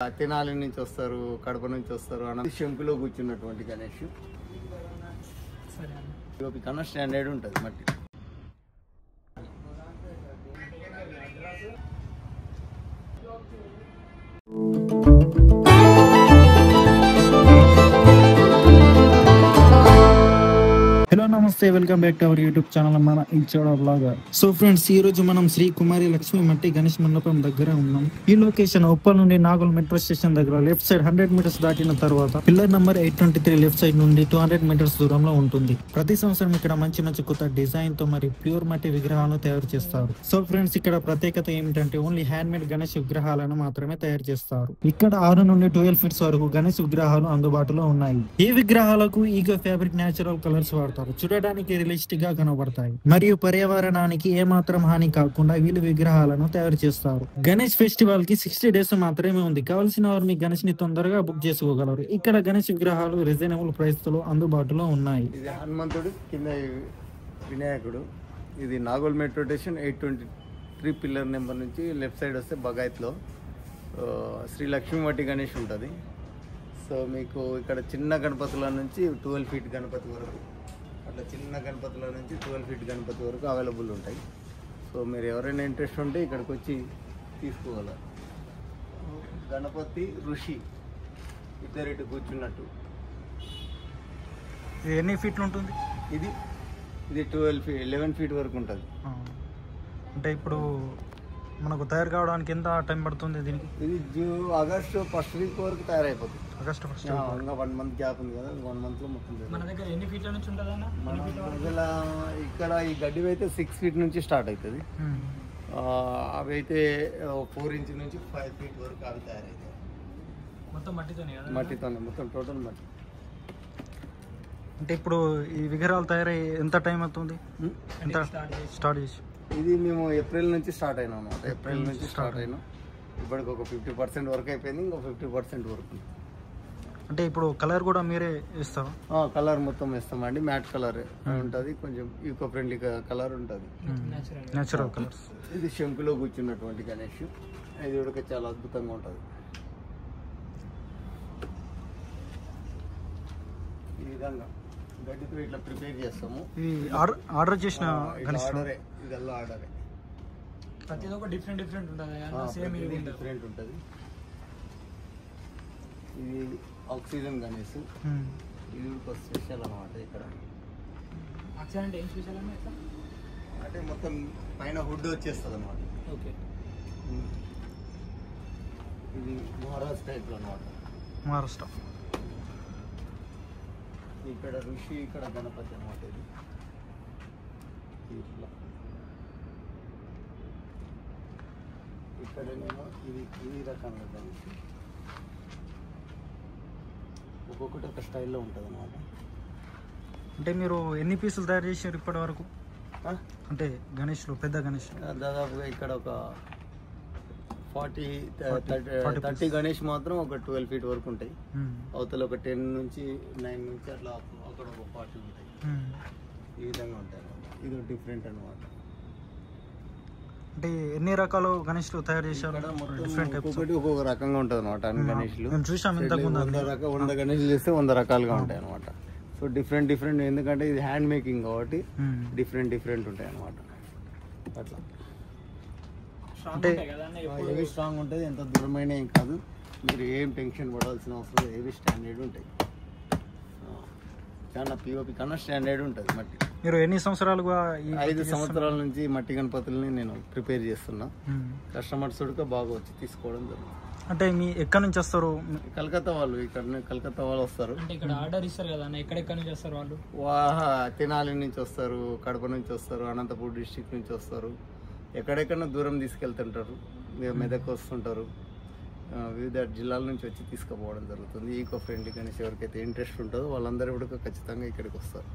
తెనాలి నుంచి వస్తారు, కడప నుంచి వస్తారు. అన్న శంకులో కూర్చున్నటువంటి గణేష్ కన్నా స్టాండర్డ్ ఉంటుంది మట్టి. హలో నమస్తే, welcome back to our YouTube channel మన ఇన్స్టా బ్లాగర్. సో ఫ్రెండ్స్, ఈ రోజు మనం శ్రీ కుమారి లక్ష్మి మట్టి గణేష్ మండపం దగ్గర ఉన్నాం. ఈ లొకేషన్ ఉప్పల్ నుండి నాగోల్ మెట్రో స్టేషన్ దగ్గర లెఫ్ట్ సైడ్ 100 మీటర్స్ దాటిన తర్వాత పిల్లర్ నంబర్ 823 లెఫ్ట్ సైడ్ నుండి 200 మీటర్స్ దూరంలో ఉంటుంది. ప్రతి సంవత్సరం ఇక్కడ మంచి మంచి కొత్త డిజైన్ తో మరి ప్యూర్ మట్టి విగ్రహాలను తయారు చేస్తారు. సో ఫ్రెండ్స్, ఇక్కడ ప్రత్యేకత ఏమిటంటే ఓన్లీ హ్యాండ్ మేడ్ గణేష్ విగ్రహాలను మాత్రమే తయారు చేస్తారు. ఇక్కడ 6 నుండి 12 ఫీట్స్ వరకు గణేష్ విగ్రహాలు అందుబాటులో ఉన్నాయి. ఈ విగ్రహాలకు ఈగో ఫ్యాబ్రిక్ న్యాచురల్ కలర్స్ వాడతారు. చూడడానికి రియలిస్టిక్ గా కనబడతాయి మరియు పర్యావరణానికి ఏమాత్రం హాని కాకుండా వీళ్ళు విగ్రహాలను తయారు చేస్తారు. గణేష్ ఫెస్టివల్ కి 60 డేస్ మాత్రమే ఉంది. కావాల్సిన వారు మీ గణేష్ ని తొందరగా బుక్ చేసుకోగలరు. ఇక్కడ గణేష్ విగ్రహాలు రీజనబుల్ ప్రైస్ తో అందుబాటులో ఉన్నాయి. ఇది హనుమంతుడు, కింద వినాయకుడు. ఇది Nagole metro station 823 pillar number నుంచి లెఫ్ట్ సైడ్ వస్తే బగాయత్లో శ్రీ లక్ష్మీ మట్టి గణేష్ ఉంటుంది. సో మీకు ఇక్కడ చిన్న గణపతుల నుంచి 12 ఫీట్ గణపతి వరకు, అట్లా చిన్న గణపతుల నుంచి 12 ఫీట్ గణపతి వరకు అవైలబుల్ ఉంటాయి. సో మీరు ఎవరైనా ఇంట్రెస్ట్ ఉంటే ఇక్కడికి వచ్చి తీసుకోగలరు. గణపతి ఋషి ఇద్దరు ఇటు కూర్చున్నట్టు. ఇది ఎన్ని ఫీట్లు ఉంటుంది? ఇది 11 ఫీట్ వరకు ఉంటుంది. అంటే ఇప్పుడు మనకు తయారు కావడానికి ఎంత టైం పడుతుంది దీనికి? ఇది ఆగస్టు ఫస్ట్ వీక్ వరకు తయారైపోతుంది. ఆగస్ట్ ఫస్ట్ ఇంకా 1 మంత్ గ్యాప్ ఉంది కదా, 1 మంత్ లో మొత్తం. మన దగ్గర ఎన్ని ఫీట్ల నుంచి ఉంటుంది అన్న? ఇక్కడ ఈ గడ్డి అయితే 6 ఫీట్ నుంచి స్టార్ట్ అవుతుంది. అవి అయితే 4 ఇంచ్ నుంచి 5 ఫీట్ వరకు అవి తయారవుతాయి. మొత్తం మట్టితోనే మొత్తం టోటల్ మట్టి. అంటే ఇప్పుడు ఈ విగ్రహాలు తయారై ఎంత టైం అవుతుంది? ఎంత స్టార్ట్ చేసి? ఇది మేము ఏప్రిల్ నుంచి స్టార్ట్ అయినాం అన్నమాట. ఏప్రిల్ నుంచి స్టార్ట్ అయినాం. ఇప్పటికి ఒక 50% వరకు అయిపోయింది, ఇంకో 50% వరకు. అంటే ఇప్పుడు కలర్ కూడా మీరే ఇస్తారా? కలర్ మొత్తం వేస్తామండి. మ్యాట్ కలర్ ఉంటుంది, కొంచెం ఈకో ఫ్రెండ్లీ కలర్ ఉంటుంది, నేచురల్ కలర్స్. ఇది శంకులో కూర్చున్నటువంటి గణేష్. ఇది కూడా చాలా అద్భుతంగా ఉంటుంది. ఈ విధంగా గడ్డితో ఇట్లా ప్రిపేర్ చేస్తాము. ఇది ఆర్డర్ చేసిన గణేష్ ఇదల్లా ఆర్డరే. ప్రతి ఒక్క డిఫరెంట్ ఉంటుంది. డిఫరెంట్ ఉంటుంది. ఇది ఆక్సిజన్ గణేష్. ఇది ఒక స్పెషల్ అనమాట. ఇక్కడ అంటే మొత్తం పైన హుడ్ వచ్చేస్తుంది అనమాట. ఇది మహారాష్ట్ర టైప్లో అనమాట. మహారాష్ట్ర. ఇక్కడ ఋషి, ఇక్కడ గణపతి అనమాట. ఇది ఇట్లా ఇక్కడనేమో ఇది ఈ రకంగా గణేష్. ఒక్కొక్కటి ఒక స్టైల్లో ఉంటుంది అనమాట. అంటే మీరు ఎన్ని పీసులు తయారు చేశారు ఇప్పటి వరకు? అంటే గణేష్లో పెద్ద గణేష్ దాదాపుగా ఇక్కడ ఒక 30 గణేష్ మాత్రం ఒక 12 ఫీట్ వరకు ఉంటాయి. అవతల ఒక 10 నుంచి 9 నుంచి అట్లా అక్కడ ఒక 40 ఉంటాయి. ఈ విధంగా ఉంటాయి అనమాట. ఇది డిఫరెంట్ అనమాట. అంటే ఎన్ని రకాలు గణేష్లు తయారు చేశారు? ఒక్కొక్కటి ఒక్కొక్క రకంగా ఉంటుంది అనమాట. అన్ని గణేష్లు చూసాం. 100 గణేష్లు చేస్తే 100 రకాలుగా ఉంటాయి అనమాట. సో డిఫరెంట్ ఎందుకంటే ఇది హ్యాండ్ మేకింగ్ కాబట్టి డిఫరెంట్ ఉంటాయి అనమాట. అట్లా అంటే హెవీ స్ట్రాంగ్ ఉంటుంది. ఎంత దూరమైన ఏం కాదు, మీరు ఏం టెన్షన్ పడాల్సిన అవసరం లేదు. హెవీ స్టాండర్డ్ ఉంటాయి. చాలా పిఓపి కన్నా స్టాండర్డ్ ఉంటుంది మట్టి. మీరు ఎన్ని సంవత్సరాలుగా? 5 సంవత్సరాల నుంచి మట్టి గణపతుల్ని నేను ప్రిపేర్ చేస్తున్నా. కస్టమర్స్ కూడా బాగా వచ్చి తీసుకోవడం జరుగుతుంది. అంటే మీ ఎక్కడి నుంచి వస్తారు? కలకత్తా వాళ్ళు. కలకత్తా వాళ్ళు వస్తారు. ఇక్కడ ఆర్డర్ ఇస్తారు కదా, ఎక్కడెక్కడి నుంచి వస్తారు వాళ్ళు? తెనాలి నుంచి వస్తారు, కడప నుంచి వస్తారు, అనంతపూర్ డిస్టిక్ నుంచి వస్తారు. ఎక్కడెక్కడ దూరం తీసుకెళ్తుంటారు, మెదక్ వస్తుంటారు. వివిధ జిల్లాల నుంచి వచ్చి తీసుకుపోవడం జరుగుతుంది. ఈకో ఫ్రెండ్లీ గణేష్ ఎవరికైతే ఇంట్రెస్ట్ ఉంటుందో వాళ్ళందరూ కూడా ఖచ్చితంగా ఇక్కడికి వస్తారు.